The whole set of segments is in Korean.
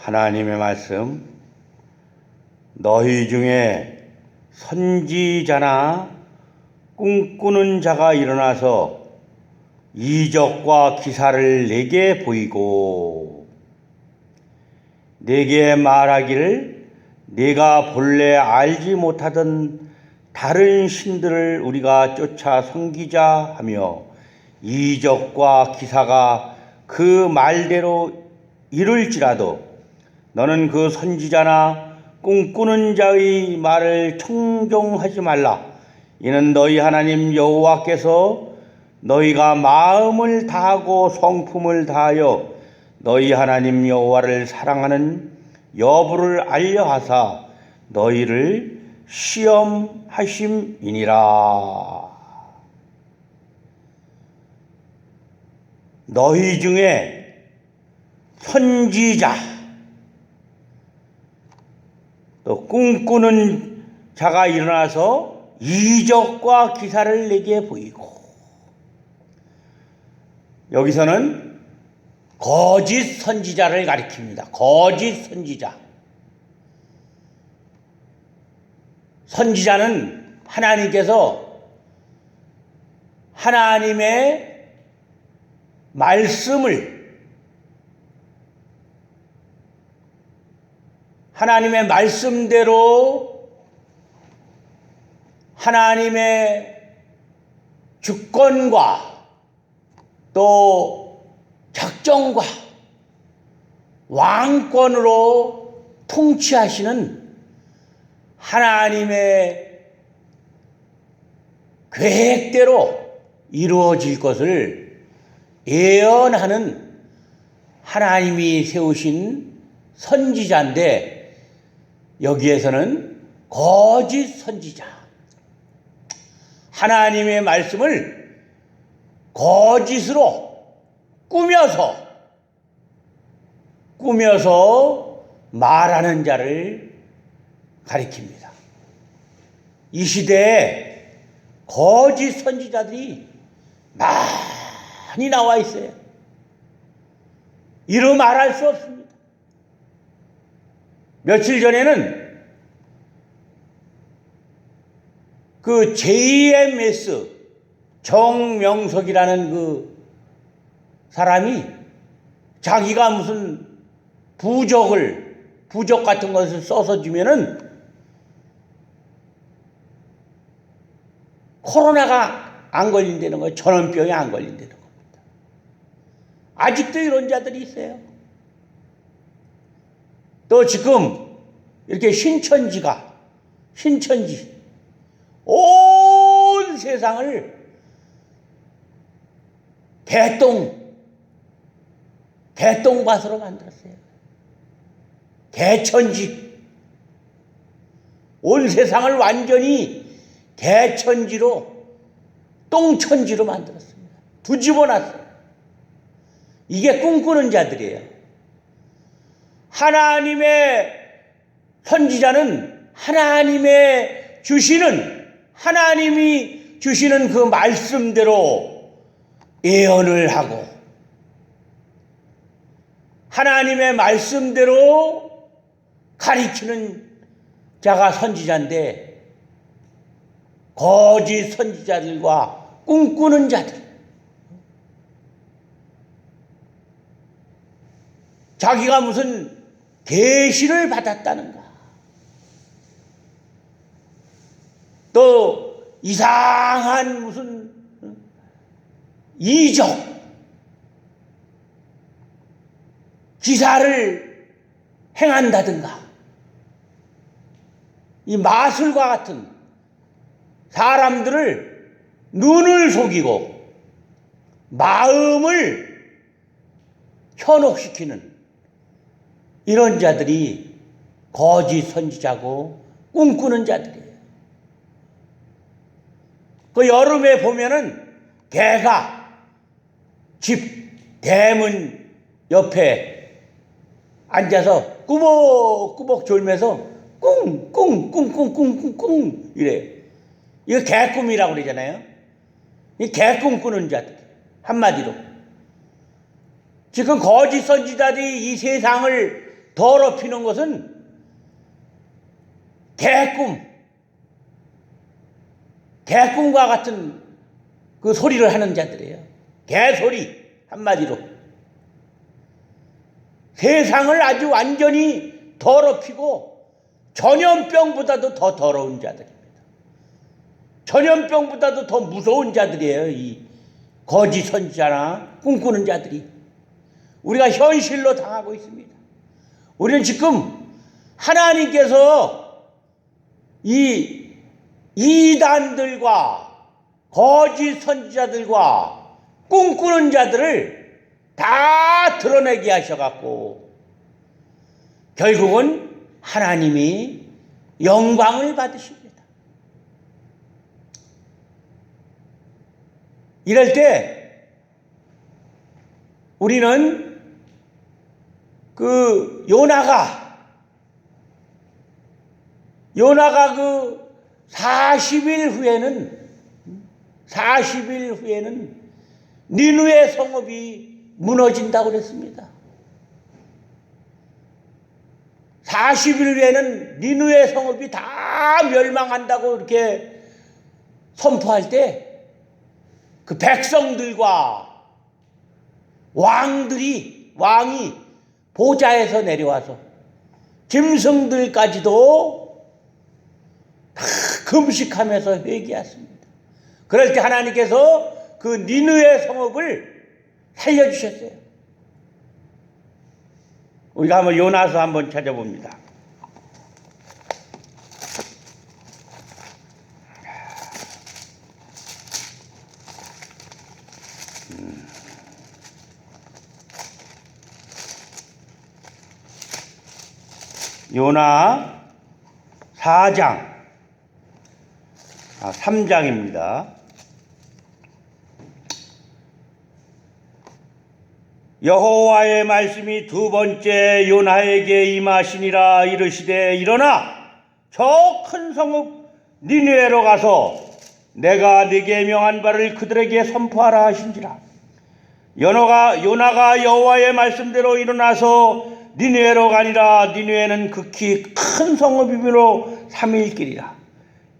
하나님의 말씀, 너희 중에 선지자나 꿈꾸는 자가 일어나서 이적과 기사를 내게 보이고 내게 말하기를 네가 본래 알지 못하던 다른 신들을 우리가 쫓아 섬기자 하며 이적과 기사가 그 말대로 이룰지라도 너는 그 선지자나 꿈꾸는 자의 말을 청종하지 말라. 이는 너희 하나님 여호와께서 너희가 마음을 다하고 성품을 다하여 너희 하나님 여호와를 사랑하는 여부를 알려하사 너희를 시험하심이니라. 너희 중에 선지자 또 꿈꾸는 자가 일어나서 이적과 기사를 내게 보이고, 여기서는 거짓 선지자를 가리킵니다. 거짓 선지자. 선지자는 하나님께서 하나님의 말씀대로 하나님의 주권과 또 작정과 왕권으로 통치하시는 하나님의 계획대로 이루어질 것을 예언하는 하나님이 세우신 선지자인데, 여기에서는 거짓 선지자, 하나님의 말씀을 거짓으로 꾸며서 말하는 자를 가리킵니다. 이 시대에 거짓 선지자들이 많이 나와 있어요. 이루 말할 수 없습니다. 며칠 전에는 그 JMS 정명석이라는 그 사람이 자기가 무슨 부적 같은 것을 써서 주면은 코로나가 안 걸린다는 거예요. 전염병이 안 걸린다는 겁니다. 아직도 이런 자들이 있어요. 또 지금 이렇게 신천지 온 세상을 개똥밭으로 만들었어요. 개천지. 온 세상을 완전히 개천지로, 똥천지로 만들었습니다. 뒤집어놨어요. 이게 꿈꾸는 자들이에요. 하나님의 선지자는 하나님이 주시는 그 말씀대로 예언을 하고 하나님의 말씀대로 가리키는 자가 선지자인데, 거짓 선지자들과 꿈꾸는 자들, 자기가 무슨 계시를 받았다는가, 또 이상한 무슨 이적 기사를 행한다든가, 이 마술과 같은 사람들을 눈을 속이고 마음을 현혹시키는 이런 자들이 거짓 선지자고 꿈꾸는 자들이에요. 그 여름에 보면은 개가 집 대문 옆에 앉아서 꾸벅꾸벅 졸면서 꿍꿍꿍꿍꿍꿍꿍 이래요. 이거 개꿈이라고 그러잖아요. 이 개꿈 꾸는 자들, 한마디로. 지금 거짓 선지자들이 이 세상을 더럽히는 것은 개꿈과 같은 그 소리를 하는 자들이에요. 개소리 한마디로. 세상을 아주 완전히 더럽히고 전염병보다도 더 더러운 자들입니다. 전염병보다도 더 무서운 자들이에요. 이 거짓 선지자나 꿈꾸는 자들이. 우리가 현실로 당하고 있습니다. 우리는 지금 하나님께서 이 이단들과 거짓 선지자들과 꿈꾸는 자들을 다 드러내게 하셔갖고 결국은 하나님이 영광을 받으십니다. 이럴 때 우리는 그 요나가 그 40일 후에는 니느웨 성읍이 무너진다고 그랬습니다. 40일 후에는 니느웨 성읍이 다 멸망한다고 이렇게 선포할 때 그 백성들과 왕이 보좌에서 내려와서 짐승들까지도 다 금식하면서 회개했습니다. 그럴 때 하나님께서 그 니느웨 성읍을 살려주셨어요. 우리가 한번 요나서 한번 찾아봅니다. 요나 4장 3장입니다. 여호와의 말씀이 두 번째 요나에게 임하시니라. 이르시되 일어나 저 큰 성읍 니느웨로 가서 내가 네게 명한 바를 그들에게 선포하라 하신지라. 요나가 여호와의 말씀대로 일어나서 니느웨로 가니라. 니느웨는 극히 큰 성읍이므로 3일 길이라.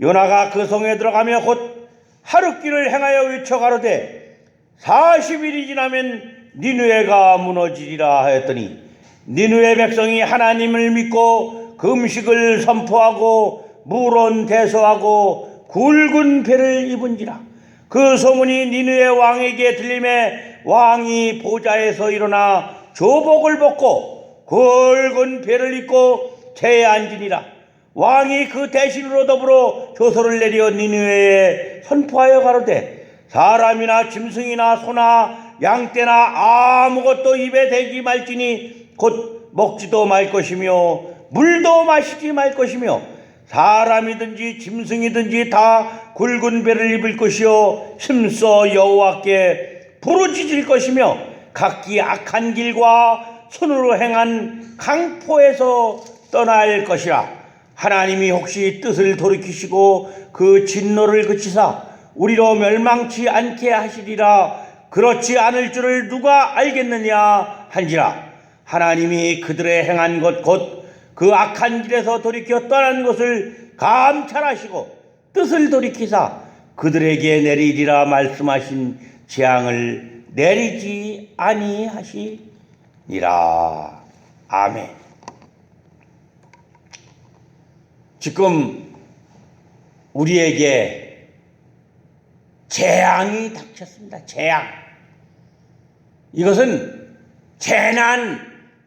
요나가 그 성에 들어가며 곧 하룻길을 행하여 외쳐 가로되 40일이 지나면 니느웨가 무너지리라 하였더니 니느웨 백성이 하나님을 믿고 금식을 선포하고 물론 대소하고 굵은 배를 입은지라. 그 소문이 니느웨 왕에게 들림에 왕이 보좌에서 일어나 조복을 벗고 굵은 배를 입고 제에 앉으니라. 왕이 그 대신으로 더불어 조서를 내려 니느웨에 선포하여 가로되 사람이나 짐승이나 소나 양떼나 아무것도 입에 대지 말지니 곧 먹지도 말 것이며 물도 마시지 말 것이며 사람이든지 짐승이든지 다 굵은 배를 입을 것이요 힘써 여호와께 부르짖을 것이며 각기 악한 길과 손으로 행한 강포에서 떠날 것이라. 하나님이 혹시 뜻을 돌이키시고 그 진노를 그치사 우리로 멸망치 않게 하시리라. 그렇지 않을 줄을 누가 알겠느냐 한지라. 하나님이 그들의 행한 것 곧 그 악한 길에서 돌이켜 떠난 것을 감찰하시고 뜻을 돌이키사 그들에게 내리리라 말씀하신 재앙을 내리지 아니하시리라. 아멘. 지금 우리에게 재앙이 닥쳤습니다. 재앙. 이것은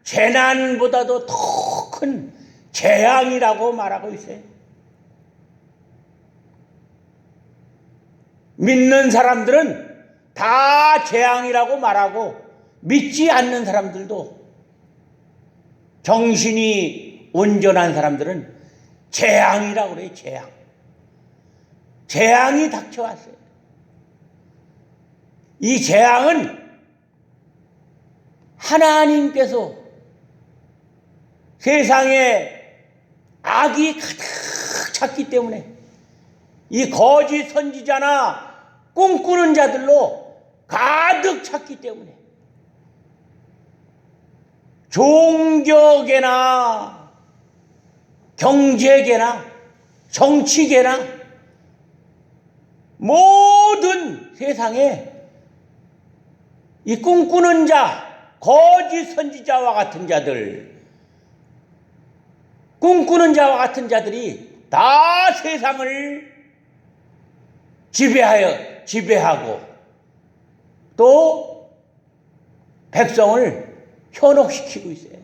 재난보다도 더 큰 재앙이라고 말하고 있어요. 믿는 사람들은 다 재앙이라고 말하고 믿지 않는 사람들도 정신이 온전한 사람들은 재앙이라고 그래요. 재앙이 닥쳐왔어요. 이 재앙은 하나님께서 세상에 악이 가득 찼기 때문에 이 거짓 선지자나 꿈꾸는 자들로 가득 찼기 때문에 종교계나 경제계나 정치계나 모든 세상에 이 꿈꾸는 자, 거짓 선지자와 같은 자들, 꿈꾸는 자와 같은 자들이 다 세상을 지배하고 또 백성을 현혹시키고 있어요.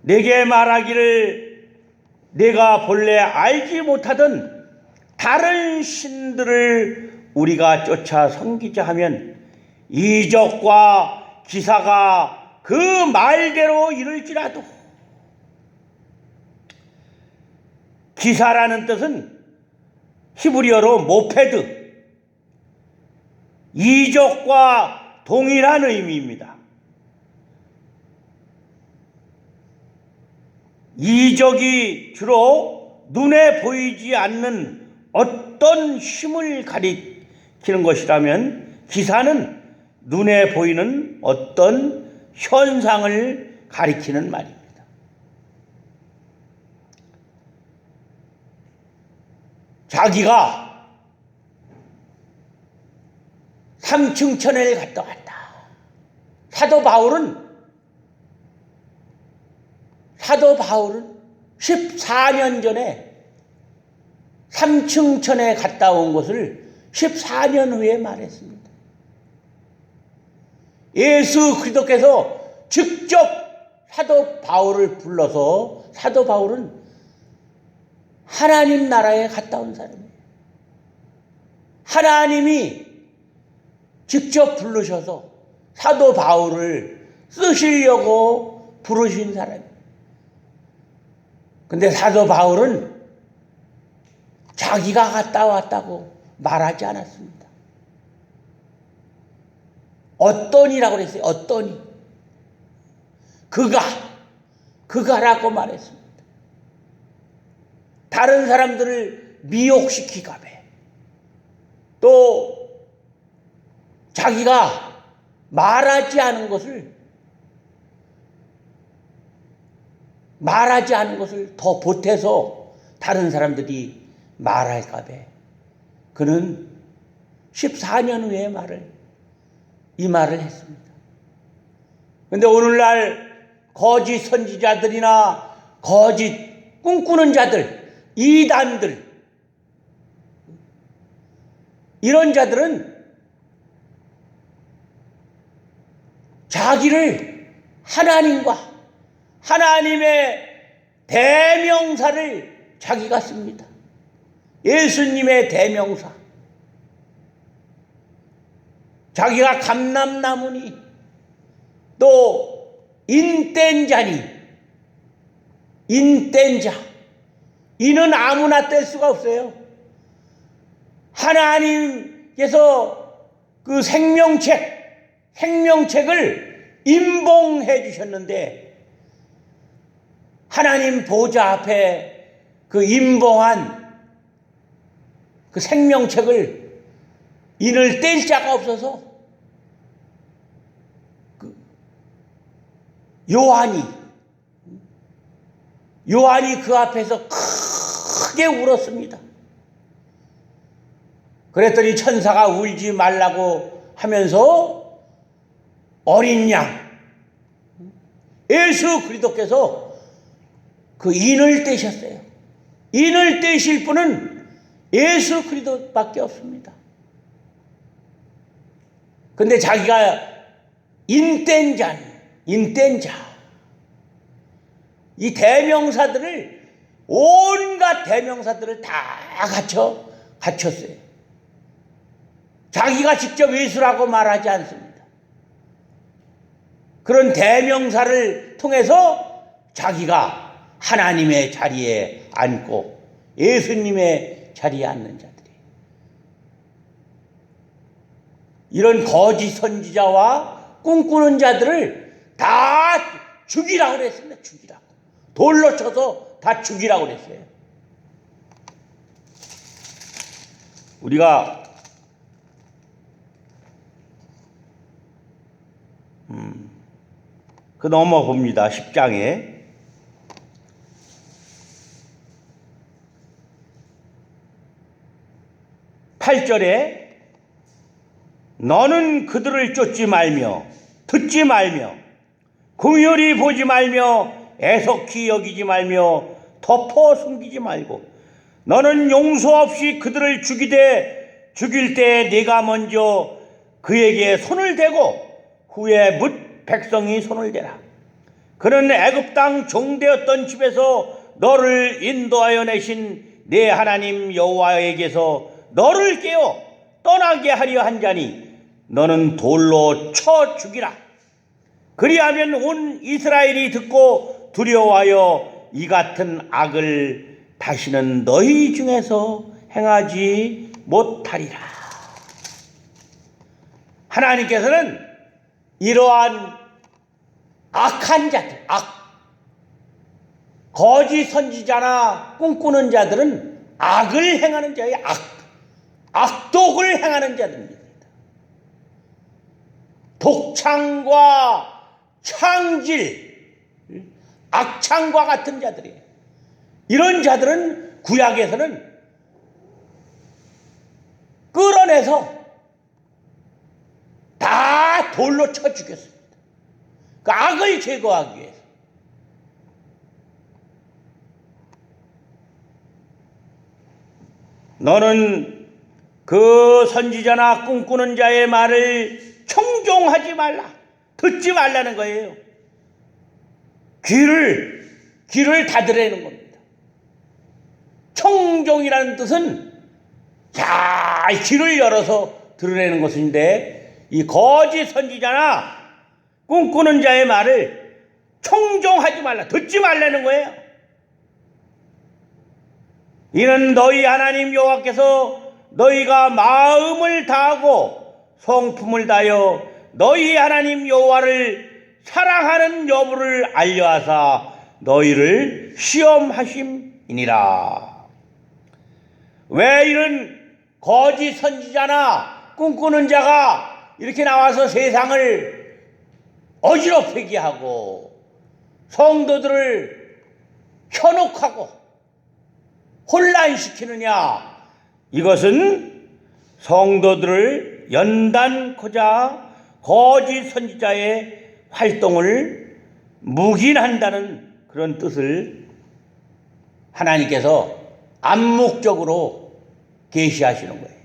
내게 말하기를 내가 본래 알지 못하던 다른 신들을 우리가 쫓아 섬기자 하면 이적과 기사가 그 말대로 이룰지라도. 기사라는 뜻은 히브리어로 모페드, 이적과 동일한 의미입니다. 이적이 주로 눈에 보이지 않는 어떤 힘을 가리키는 것이라면 기사는 눈에 보이는 어떤 현상을 가리키는 말입니다. 자기가 삼층천을 갔다 왔다. 사도 바울은 14년 전에 삼층천에 갔다 온 것을 14년 후에 말했습니다. 예수 그리스도께서 직접 사도 바울을 불러서 사도 바울은 하나님 나라에 갔다 온 사람이에요. 하나님이 직접 부르셔서 사도 바울을 쓰시려고 부르신 사람이에요. 근데 사도 바울은 자기가 갔다 왔다고 말하지 않았습니다. 어떠니라고 그랬어요. 어떠니. 그가라고 말했습니다. 다른 사람들을 미혹시키가매 또 자기가 말하지 않은 것을 더 보태서 다른 사람들이 말할까봐 그는 14년 후에 이 말을 했습니다. 그런데 오늘날 거짓 선지자들이나 거짓 꿈꾸는 자들, 이단들, 이런 자들은 자기를 하나님과 하나님의 대명사를 자기가 씁니다. 예수님의 대명사. 자기가 감람나무니 또 인땐자니, 인땐자. 이는 아무나 뗄 수가 없어요. 하나님께서 그 생명책을 임봉해 주셨는데 하나님 보좌 앞에 그 임봉한 그 생명책을 인을 뗄 자가 없어서 그 요한이 그 앞에서 크게 울었습니다. 그랬더니 천사가 울지 말라고 하면서 어린 양 예수 그리스도께서 그 인을 떼셨어요. 인을 떼실 분은 예수 그리스도밖에 없습니다. 근데 자기가 인땐자, 이 대명사들을, 온갖 대명사들을 다 갖췄어요. 자기가 직접 예수라고 말하지 않습니다. 그런 대명사를 통해서 자기가 하나님의 자리에 앉고 예수님의 자리에 앉는 자들이, 이런 거짓 선지자와 꿈꾸는 자들을 다 죽이라고 그랬습니다. 죽이라고. 돌로 쳐서 다 죽이라고 그랬어요. 우리가 그 넘어봅니다. 10장에. 8절에 너는 그들을 쫓지 말며 듣지 말며 긍휼히 보지 말며 애석히 여기지 말며 덮어 숨기지 말고 너는 용서 없이 그들을 죽일 때 네가 먼저 그에게 손을 대고 후에 뭇 백성이 손을 대라. 그는 애굽 땅 종되었던 집에서 너를 인도하여 내신 내 하나님 여호와에게서 너를 깨어 떠나게 하려 한 자니 너는 돌로 쳐 죽이라. 그리하면 온 이스라엘이 듣고 두려워하여 이 같은 악을 다시는 너희 중에서 행하지 못하리라. 하나님께서는 이러한 악한 자들, 거짓 선지자나 꿈꾸는 자들은 악을 행하는 자의 악독을 행하는 자들입니다. 독창과 창질, 악창과 같은 자들이에요. 이런 자들은 구약에서는 끌어내서 다 돌로 쳐 죽였습니다. 그 악을 제거하기 위해서. 너는 그 선지자나 꿈꾸는 자의 말을 청종하지 말라. 듣지 말라는 거예요. 귀를 닫으라는 겁니다. 청종이라는 뜻은 잘 귀를 열어서 들으라는 것인데 이 거짓 선지자나 꿈꾸는 자의 말을 청종하지 말라. 듣지 말라는 거예요. 이는 너희 하나님 여호와께서 너희가 마음을 다하고 성품을 다하여 너희 하나님 여호와를 사랑하는 여부를 알려하사 너희를 시험하심이니라. 왜 이런 거짓 선지자나 꿈꾸는 자가 이렇게 나와서 세상을 어지럽히게 하고 성도들을 현혹하고 혼란시키느냐? 이것은 성도들을 연단코자 거짓 선지자의 활동을 묵인한다는 그런 뜻을 하나님께서 암묵적으로 계시하시는 거예요.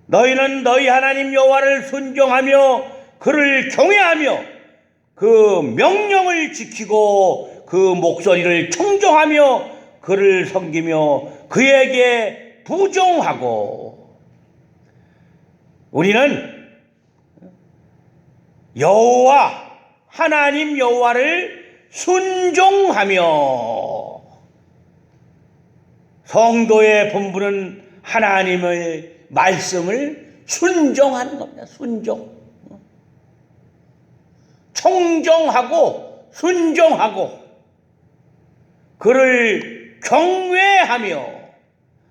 너희는 너희 하나님 여호와를 순종하며 그를 경외하며 그 명령을 지키고 그 목소리를 청종하며 그를 섬기며 그에게 부종하고. 우리는 여호와 하나님 여호와를 순종하며, 성도의 본분은 하나님의 말씀을 순종하는 겁니다. 순종. 청종하고 순종하고 그를 경외하며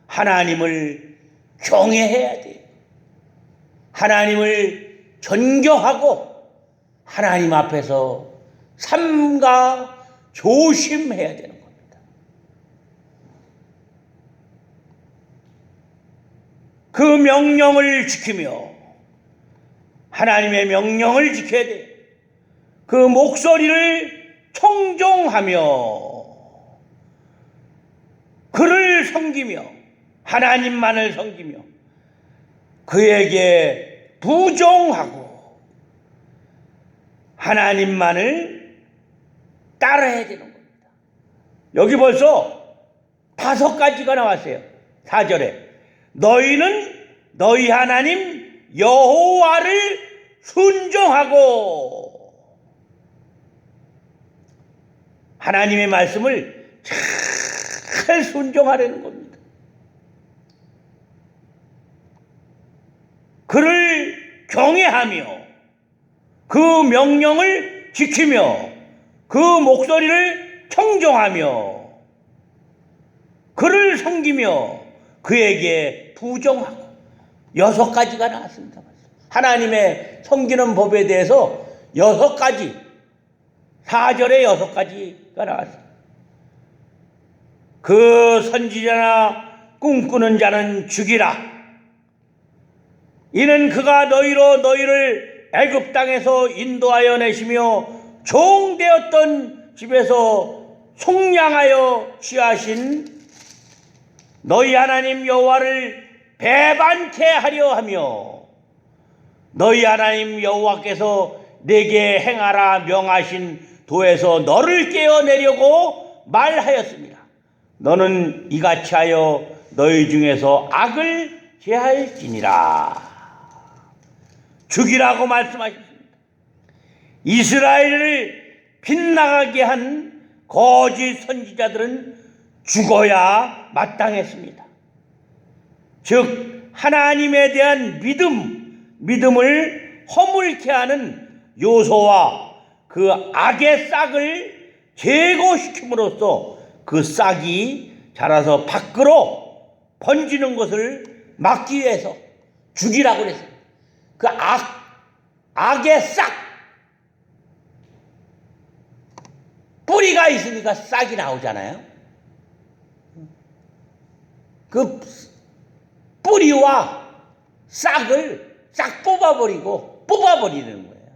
하나님을 경외해야 돼요. 하나님을 존경하고 하나님 앞에서 삼가 조심해야 되는 겁니다. 그 명령을 지키며 하나님의 명령을 지켜야 돼요. 그 목소리를 청종하며 그를 섬기며 하나님만을 섬기며 그에게 부종하고 하나님만을 따라야 되는 겁니다. 여기 벌써 5가지가 나왔어요. 4절에 너희는 너희 하나님 여호와를 순종하고, 하나님의 말씀을 잘 순종하라는 겁니다. 그를 경외하며 그 명령을 지키며 그 목소리를 청종하며 그를 섬기며 그에게 부종하고. 6가지가 나왔습니다. 하나님의 섬기는 법에 대해서 6가지, 4절에 6가지가 나왔어요. 그 선지자나 꿈꾸는 자는 죽이라. 이는 그가 너희를 애굽 땅에서 인도하여 내시며 종되었던 집에서 속량하여 취하신 너희 하나님 여호와를 배반케 하려 하며 너희 하나님 여호와께서 내게 행하라 명하신 도에서 너를 깨어내려고 말하였습니다. 너는 이같이 하여 너희 중에서 악을 제할지니라. 죽이라고 말씀하셨습니다. 이스라엘을 빗나가게 한 거짓 선지자들은 죽어야 마땅했습니다. 즉 하나님에 대한 믿음을 허물게 하는 요소와 그 악의 싹을 제거시킴으로써 그 싹이 자라서 밖으로 번지는 것을 막기 위해서 죽이라고 그랬어요. 그 악의 싹, 뿌리가 있으니까 싹이 나오잖아요. 그 뿌리와 싹을 싹 뽑아버리는 거예요.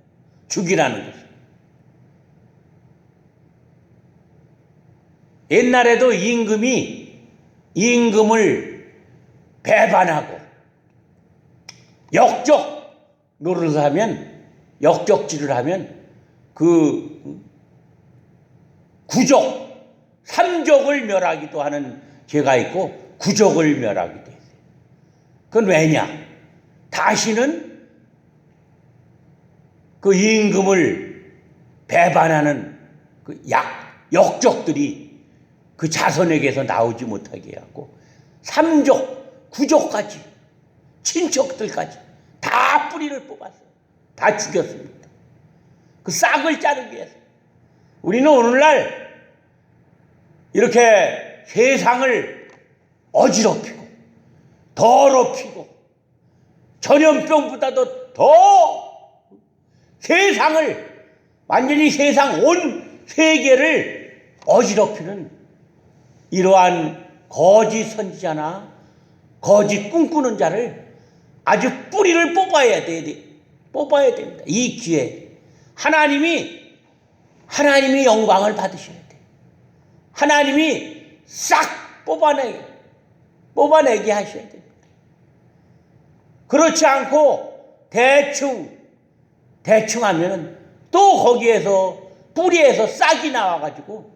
죽이라는 것은. 옛날에도 임금을 배반하고 노릇을 하면, 역적질을 하면 그 구족, 3족을 멸하기도 하는 죄가 있고 9족을 멸하기도 했어요. 그건 왜냐? 다시는 그 임금을 배반하는 그 역적들이 그 자손에게서 나오지 못하게 해갖고 3족, 9족까지, 친척들까지 다 뿌리를 뽑았어요. 다 죽였습니다. 그 싹을 자르기 위해서. 우리는 오늘날 이렇게 세상을 어지럽히고 더럽히고 전염병보다도 더 세상을 완전히 온 세계를 어지럽히는 이러한 거짓 선지자나 거짓 꿈꾸는 자를 아주 뿌리를 뽑아야 됩니다. 이 기회에 하나님이 영광을 받으셔야 돼요. 하나님이 싹 뽑아내게 하셔야 됩니다. 그렇지 않고 대충 하면은 또 거기에서 뿌리에서 싹이 나와가지고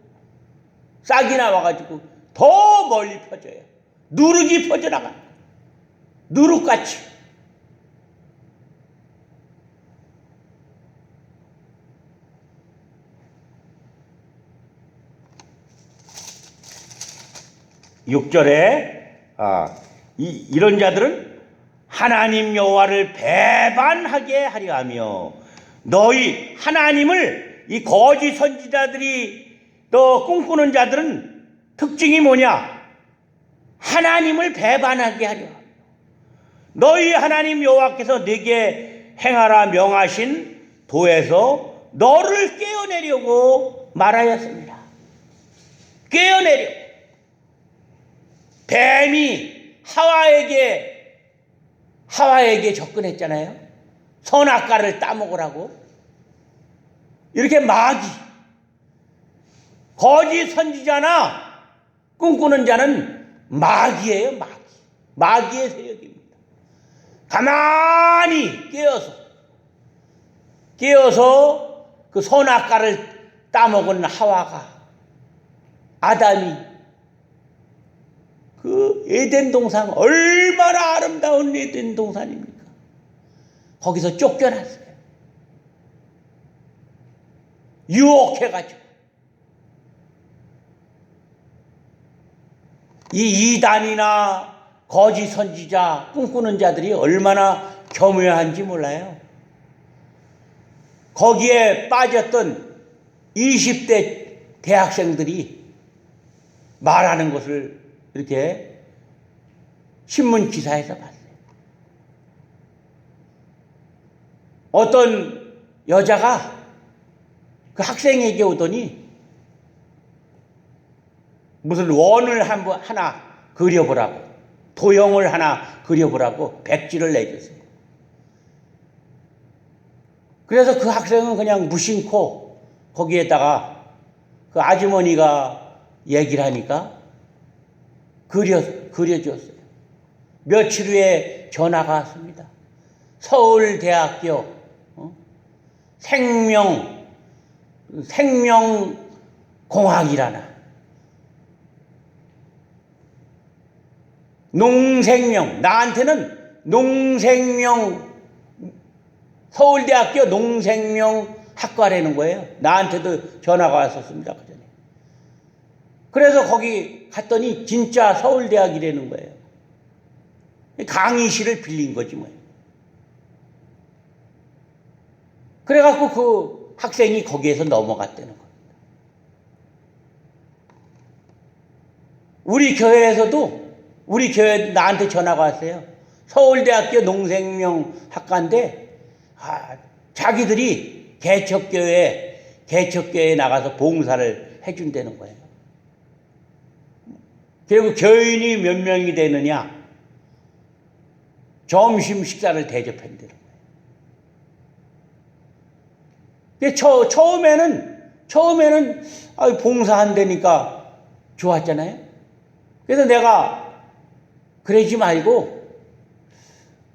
더 멀리 퍼져요. 누룩이 퍼져나가요. 누룩같이. (6절에) 이런 자들은 하나님 여호와를 배반하게 하려 하며, 너희 하나님을, 이 거짓 선지자들이 또 꿈꾸는 자들은 특징이 뭐냐? 하나님을 배반하게 하려 하며 너희 하나님 여호와께서 내게 행하라 명하신 도에서 너를 깨어내려고 말하였습니다. 깨어내려. 뱀이 하와에게 접근했잖아요. 선악과를 따먹으라고. 이렇게 거짓 선지자나 꿈꾸는 자는 마귀예요. 마귀의 세력입니다. 가만히 깨어서 그 선악과를 따먹은 아담이 그 에덴 동산, 얼마나 아름다운 에덴 동산입니까? 거기서 쫓겨났어요. 유혹해가지고. 이 이단이나 거짓 선지자, 꿈꾸는 자들이 얼마나 교묘한지 몰라요. 거기에 빠졌던 20대 대학생들이 말하는 것을 이렇게 신문 기사에서 봤어요. 어떤 여자가 그 학생에게 오더니 무슨 원을 하나 그려보라고, 도형을 하나 그려보라고 백지를 내줬어요. 그래서 그 학생은 그냥 무심코 거기에다가 그 아주머니가 얘기를 하니까 그려주었어요. 며칠 후에 전화가 왔습니다. 서울대학교 생명공학이라나 농생명, 나한테는 서울대학교 농생명학과라는 거예요. 나한테도 전화가 왔었습니다. 그 전에. 그래서 거기 갔더니 진짜 서울대학이라는 거예요. 강의실을 빌린 거지 뭐예요. 그래갖고 그 학생이 거기에서 넘어갔다는 겁니다. 우리 교회 나한테 전화가 왔어요. 서울대학교 농생명학과인데 자기들이 개척교회에 나가서 봉사를 해준다는 거예요. 그리고 교인이 몇 명이 되느냐? 점심 식사를 대접한다는 거예요. 처음에는 봉사한다니까 좋았잖아요. 그래서 내가 그러지 말고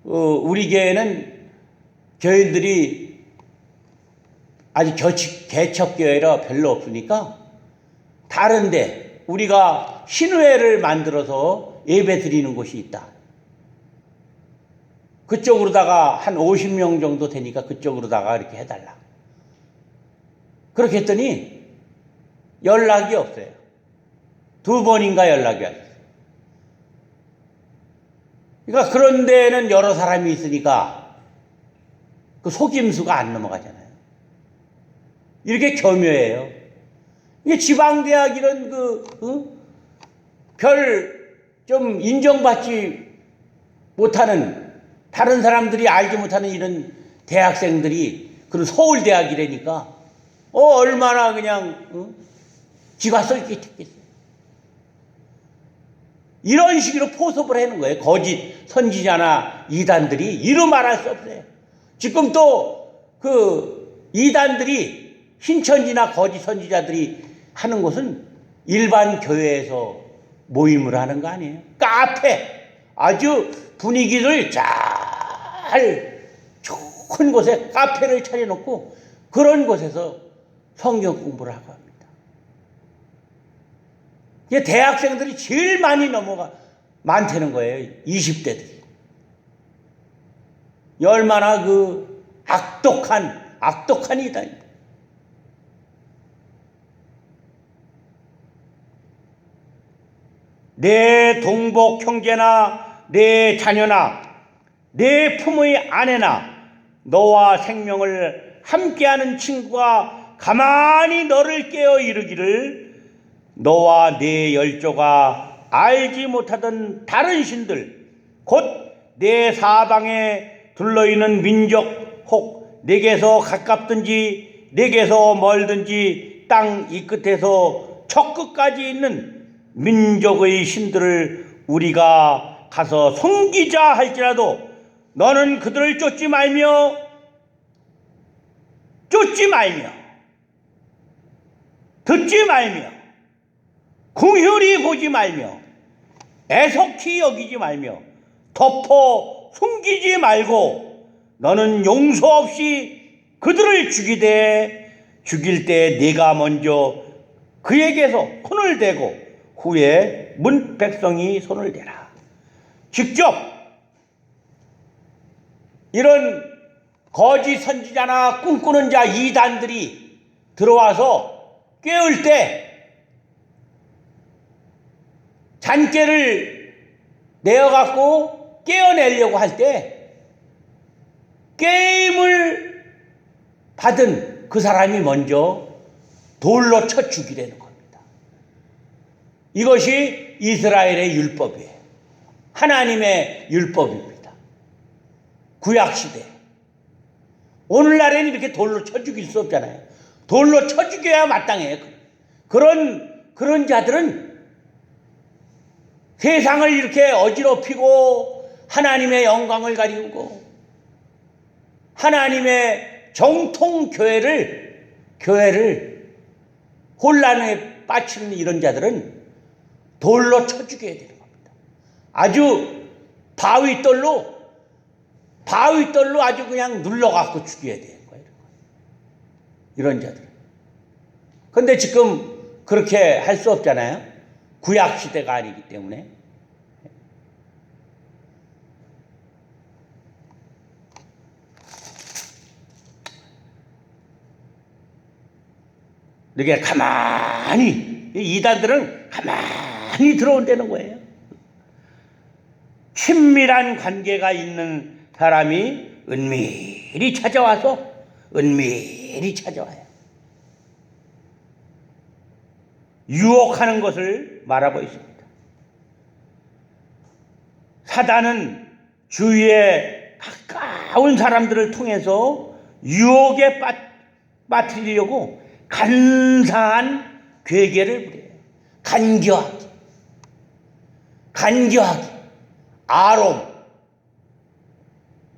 우리 교회는 교인들이 아직 개척교회라 별로 없으니까 다른데 우리가 신회를 만들어서 예배 드리는 곳이 있다. 그쪽으로다가 한 50명 정도 되니까 그쪽으로다가 이렇게 해달라. 그렇게 했더니 연락이 없어요. 2번인가 연락이 왔어요. 그러니까 그런 데는 여러 사람이 있으니까 그 속임수가 안 넘어가잖아요. 이렇게 교묘해요. 이게 지방대학 이런 별 좀 인정받지 못하는, 다른 사람들이 알지 못하는 이런 대학생들이 그런 서울대학이라니까 얼마나 그냥 지가 쏠깃했겠어요. 이런 식으로 포섭을 하는 거예요. 거짓 선지자나 이단들이 이루 말할 수 없어요. 지금 또 그 이단들이 신천지나 거짓 선지자들이 하는 것은 일반 교회에서 모임을 하는 거 아니에요. 카페, 아주 분위기를 잘 좋은 곳에 카페를 차려놓고 그런 곳에서 성경 공부를 하고 합니다. 이게 대학생들이 제일 많다는 거예요. 20대들이. 얼마나 악독한 이단입니다. 내 동복 형제나 내 자녀나 내 품의 아내나 너와 생명을 함께하는 친구가 가만히 너를 깨어 이르기를 너와 네 열조가 알지 못하던 다른 신들 곧 내 사방에 둘러있는 민족 혹 내게서 가깝든지 내게서 멀든지 땅 이 끝에서 저 끝까지 있는 민족의 신들을 우리가 가서 섬기자 할지라도 너는 그들을 쫓지 말며 듣지 말며 긍휼히 보지 말며 애석히 여기지 말며 덮어 숨기지 말고 너는 용서 없이 그들을 죽일 때 네가 먼저 그에게서 손을 대고 후에 문 백성이 손을 대라. 직접 이런 거짓 선지자나 꿈꾸는 자 이단들이 들어와서 깨울 때 잔꾀를 내어갖고 깨어내려고 할 때 게임을 받은 그 사람이 먼저 돌로 쳐 죽이라는 겁니다. 이것이 이스라엘의 율법이에요. 하나님의 율법입니다. 구약시대 오늘날에는 이렇게 돌로 쳐 죽일 수 없잖아요. 돌로 쳐 죽여야 마땅해. 그런 자들은 세상을 이렇게 어지럽히고 하나님의 영광을 가리우고 하나님의 정통 교회를 혼란에 빠치는 이런 자들은 돌로 쳐 죽여야 되는 겁니다. 아주 바위돌로 아주 그냥 눌러갖고 죽여야 되는 거예요. 이런 자들. 근데 지금 그렇게 할 수 없잖아요. 구약 시대가 아니기 때문에. 이렇게 가만히, 이단들은 가만히 들어온다는 거예요. 친밀한 관계가 있는 사람이 은밀히 찾아와요. 유혹하는 것을 말하고 있습니다. 사단은 주위에 가까운 사람들을 통해서 유혹에 빠뜨리려고 간사한 괴계를 부려요. 간교하게, 아롬.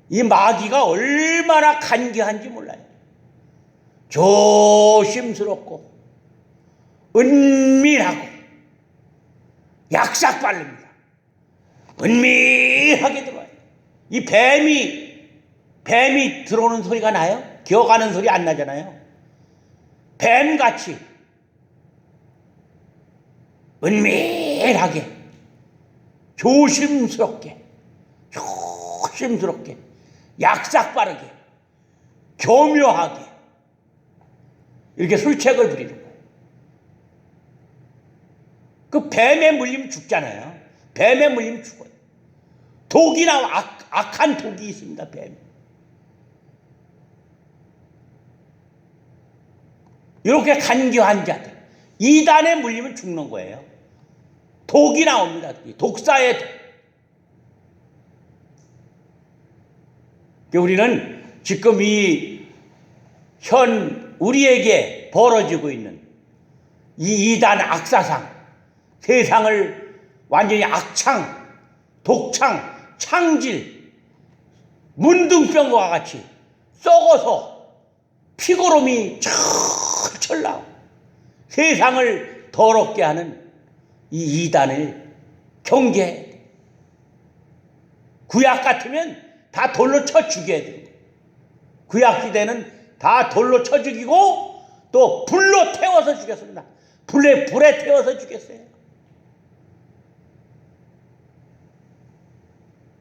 이 마귀가 얼마나 간교한지 몰라요. 조심스럽고 은밀하고 약삭 빠릅니다. 은밀하게 들어와요. 이 뱀이 들어오는 소리가 나요? 기어가는 소리 안 나잖아요. 뱀같이 은밀하게 조심스럽게 약삭 빠르게 교묘하게 이렇게 술책을 부리는 거예요. 그 뱀에 물리면 죽잖아요. 뱀에 물리면 죽어요. 독이나 악한 독이 있습니다. 뱀. 이렇게 간교한 자들, 이단에 물리면 죽는 거예요. 독이 나옵니다. 독사의 독. 우리는 지금 우리에게 벌어지고 있는 이 이단 악사상, 세상을 완전히 악창, 독창, 창질, 문둥병과 같이 썩어서 피고름이 철철 나오고 세상을 더럽게 하는 이 이단을 경계해야 돼. 구약 같으면 다 돌로 쳐 죽여야 돼. 구약 시대는 다 돌로 쳐 죽이고 또 불로 태워서 죽였습니다. 불에 태워서 죽였어요.